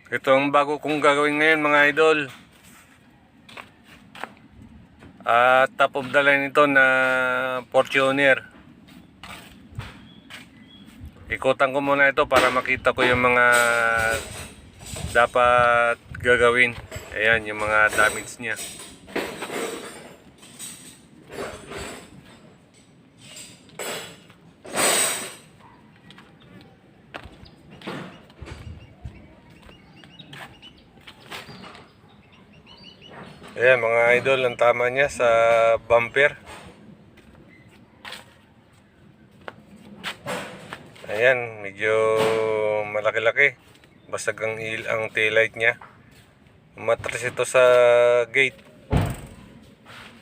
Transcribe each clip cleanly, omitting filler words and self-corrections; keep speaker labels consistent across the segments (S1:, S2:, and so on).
S1: Ito ang bago kong gagawin ngayon mga idol. Top of the line ito na Fortuner. Ikutan ko muna ito para makita ko yung mga dapat gagawin. Ayan yung mga damage niya. Ayan mga idol, ang tama niya sa bumper. Ayan, medyo malaki-laki. Basag ang taillight niya. Matras ito sa gate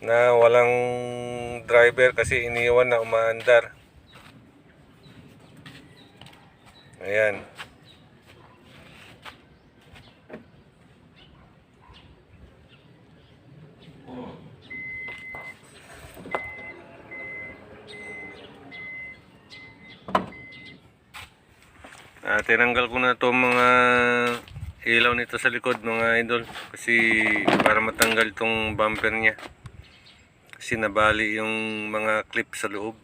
S1: na walang driver kasi iniwan na umaandar. Ayan. Tinanggal ko na to mga ilaw nito sa likod mga idol kasi para matanggal tong bumper niya kasi nabali yung mga clip sa loob.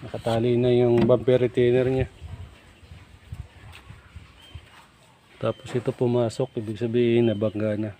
S2: Nakatali na yung bumper retainer niya. Tapos ito pumasok, ibig sabihin nabangga na.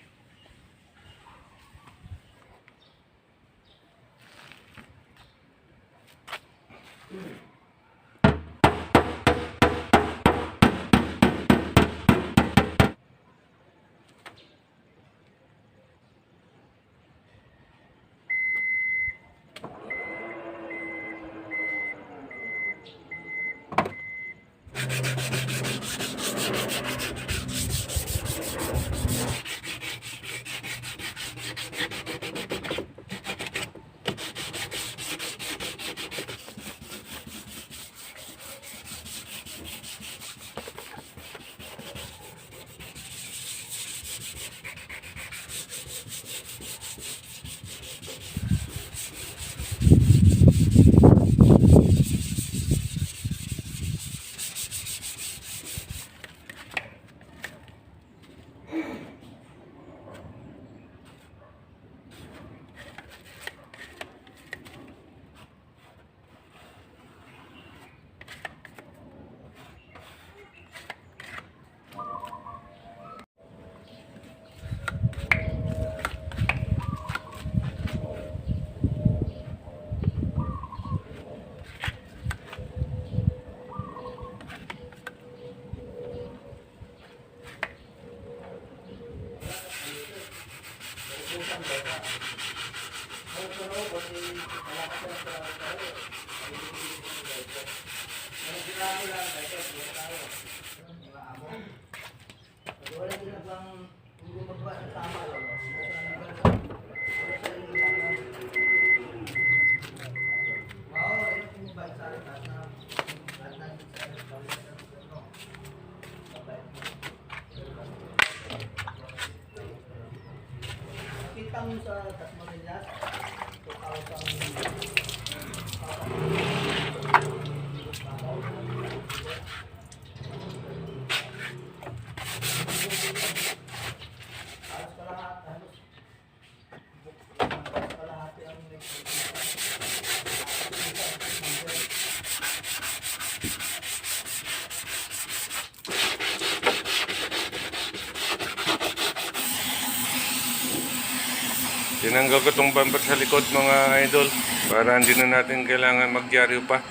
S1: Tinanggal ko tong bumper sa likod mga idol para hindi na natin kailangan magyaryo pa,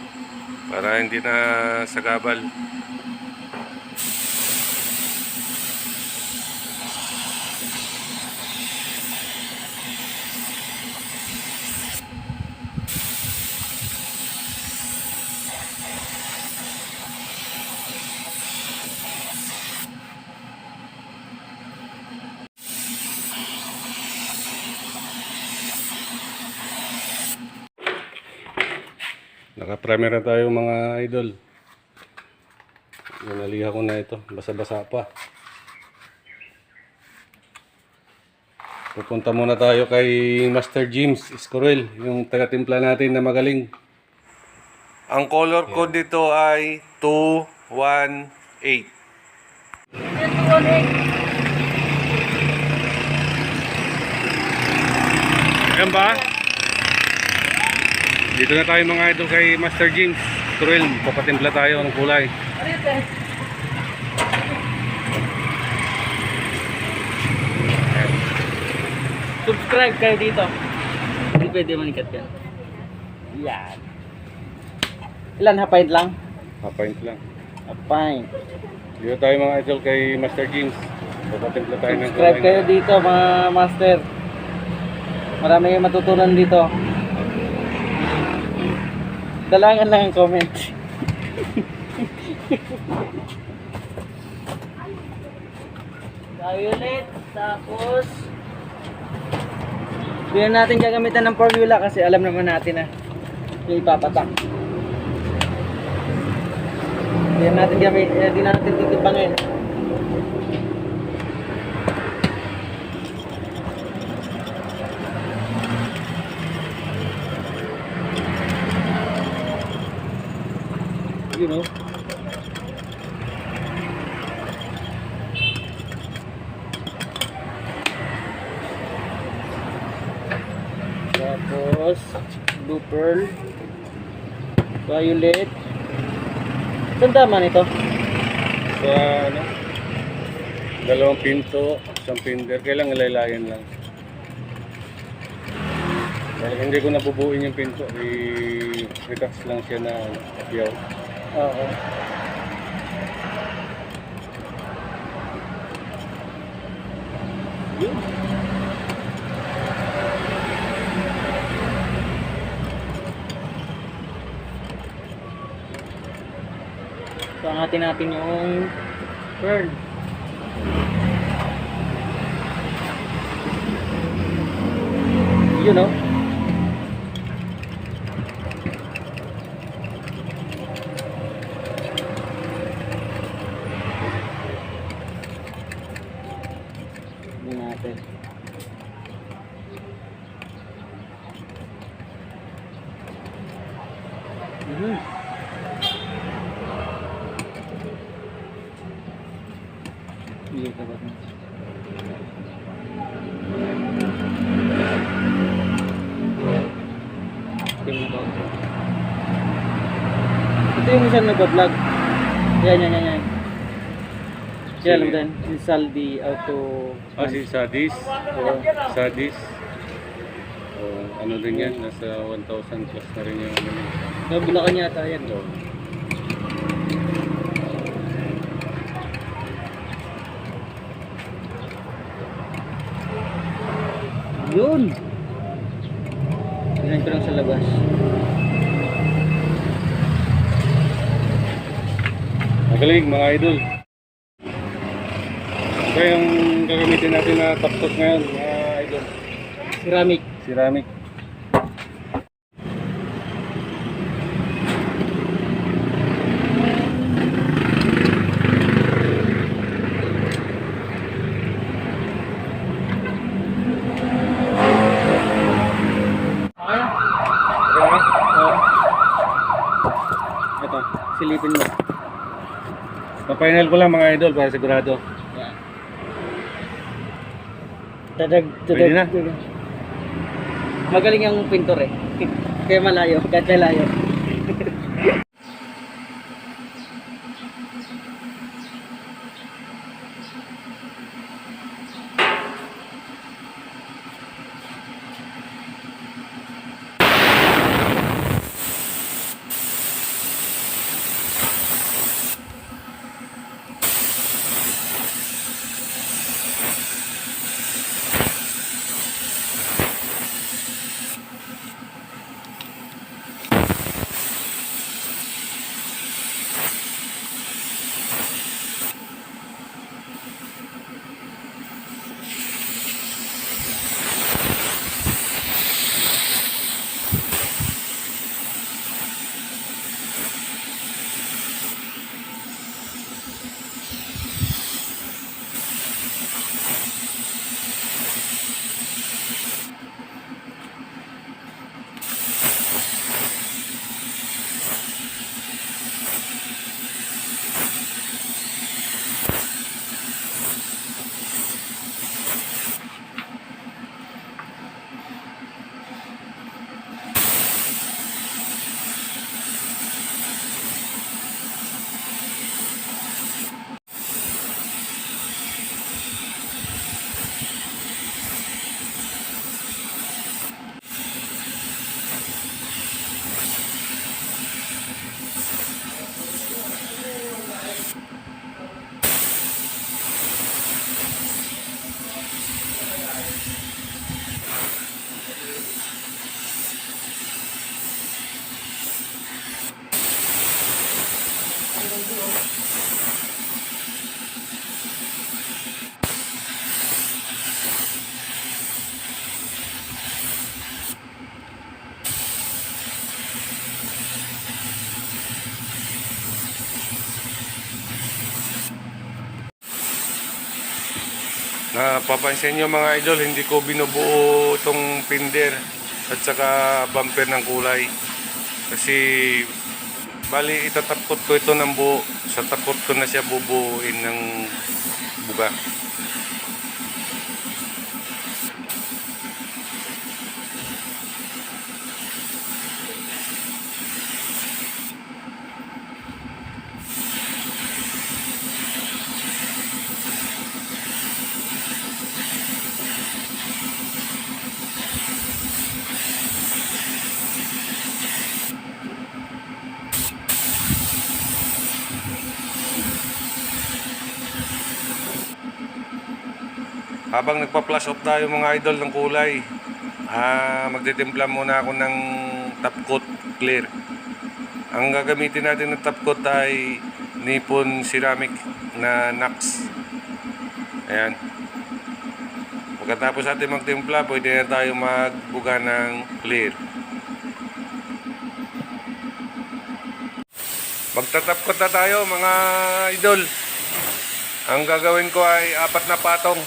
S1: para hindi na sagabal.
S2: Naka-primer na tayo mga idol. Naliha ko na ito, basa-basa pa. Pupunta muna tayo kay Master James Escorel, yung taga-timpla natin na magaling.
S1: Ang color code dito ay 218. Ayan ba? Dito na tayo mga idol kay Master James Turel. Papatimpla tayo ng kulay.
S3: Subscribe kayo dito. Hindi pwede manikat yan. Yan. Ilan hapay lang?
S1: Papaint lang.
S3: Hapay.
S1: Dito tayo mga idol kay Master James. Papatimpla tayo ng
S3: Subscribe
S1: kulay.
S3: kayo dito mga master. Marami kayong matutunan dito. Dalangan lang ang comment. Violet, tapos hindi na natin gagamitan ng formula kasi alam naman natin na yung ipapatak. Hindi na natin hindi na natin titipangin. You know. Tapos blue pearl, violet. Saan tama nito?
S1: Sa ano? Dalawang pinto, isang pinder. Kailang ilaylayan lang. Dahil hindi ko nabubuin yung pinto. I-retouch lang siya na yaw.
S3: Oo. Yun. So, angatin natin yung pearl. You know? Hindi natin. Iya, dapat na. Ito yung isang nagpa-vlog. Yan. Yan lang din. Si Saldi Auto.
S1: Ah, si Sadis. Sadis. Ano din yan? Nasa 1,000 plus na rin yung ano niya.
S3: Nabulakan yata yan. Yun. Tingnan ko lang sa labas.
S1: Magaling mga idol. Ito yung gagamitin natin na top coat ngayon mga idol.
S3: Ceramic.
S1: Ceramic.
S3: Ito, silipin mo.
S1: Pa-final ko lang mga idol para sigurado.
S3: Yan. Tadag.
S1: Pwede na?
S3: Magaling yung pintor eh. Kaya malayo, kahit malayo.
S1: Napapansin nyo mga idol, hindi ko binubuo itong pinder at saka bumper ng kulay. Kasi bali itatapkot ko ito ng buo. Sa tapkot ko na siya bubuuin ng buga. Habang nagpa-flash off tayo mga idol ng kulay, magtitimpla muna ako ng top coat clear. Ang gagamitin natin ng top coat ay Nippon Ceramic na Nax. Ayan. Pagkatapos natin magtimpla, pwede na tayo magbuga ng clear. Magtatop coat na tayo mga idol. Ang gagawin ko ay 4 na patong.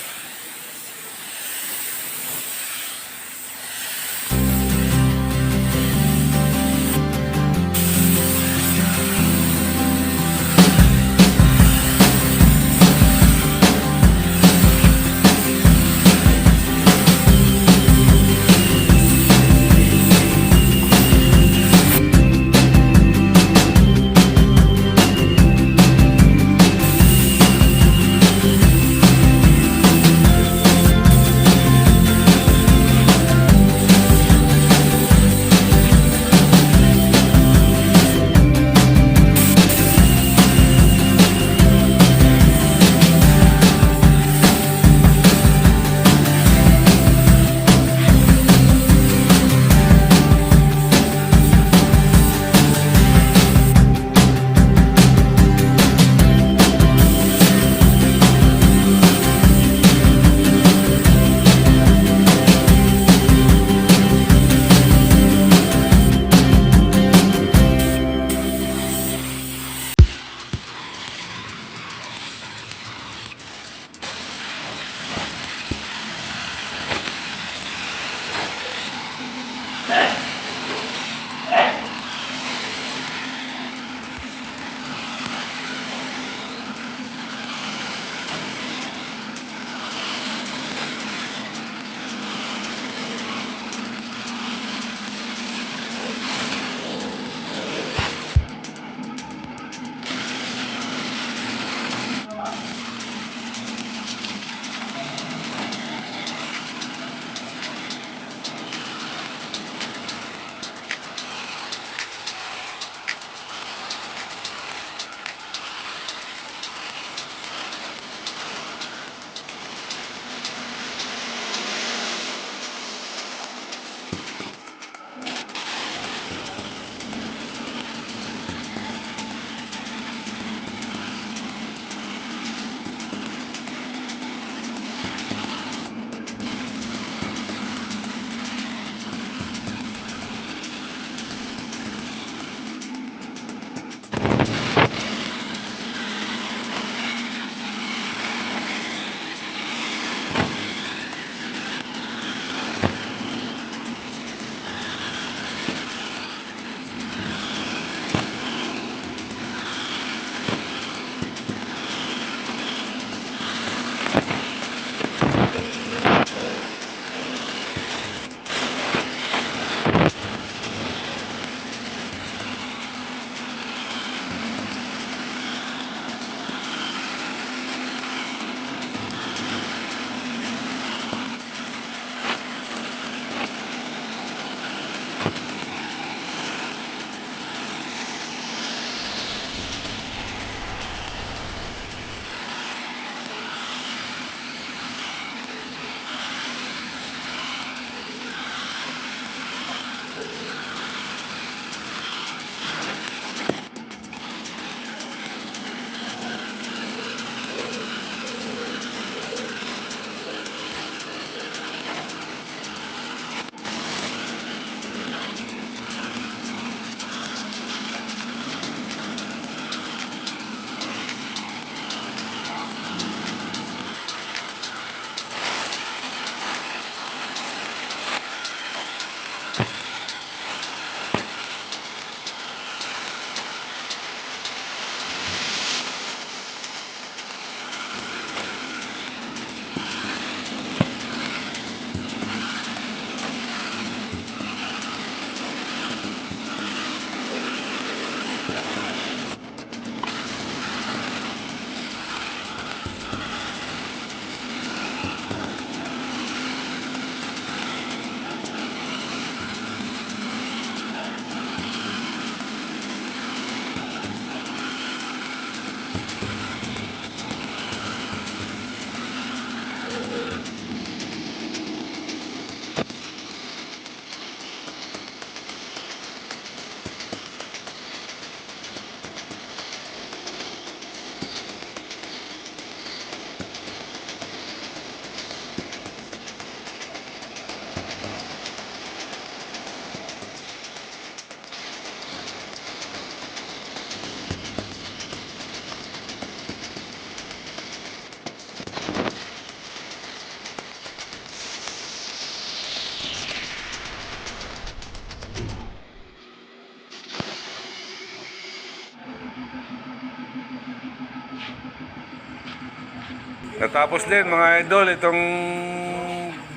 S1: Natapos din mga idol itong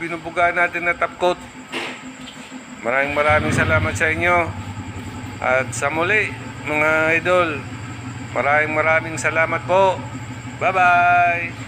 S1: binubugaan natin na top coat. Maraming salamat sa inyo. At sa muli mga idol, maraming salamat po. Bye bye.